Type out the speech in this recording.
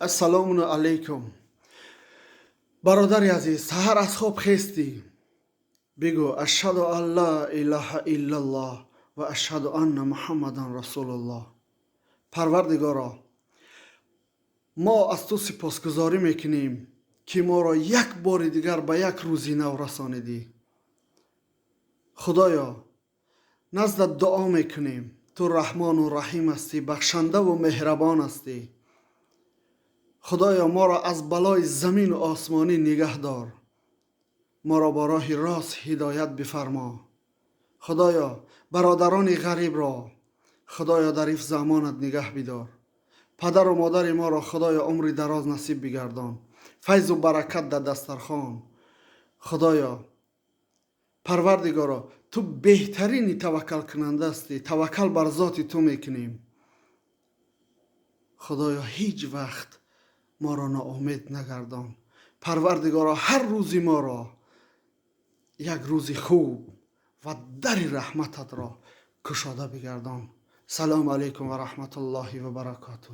السلام علیکم. برادر عزیز، سحر از خواب خستی، بگو اشهد ان لا اله الا الله و اشهد ان محمدا رسول الله. پروردگارا، ما از تو سپاسگزاری میکنیم که ما را یک بار دیگر به یک روزی نو رسانیدی. خدایا، نزدت دعا میکنیم، تو رحمان و رحیم هستی، بخشنده و مهربان هستی. خدایا، ما را از بلای زمین و آسمانی نگه دار، ما را با راه راست هدایت بفرما. خدایا، برادران غریب را خدایا در حفظ امانت نگه بدار. پدر و مادر ما را خدایا عمر دراز نصیب بگردان، فیض و برکت در دسترخوان. خدایا پروردگارا، تو بهترین توکل کننده هستی، توکل بر ذات تو میکنیم. خدایا هیچ وقت ما را ناامید نگردان. پروردگارا، هر روزی ما را یک روز خوب و در رحمتت را کشاده بگردان. سلام علیکم و رحمت الله و برکاته.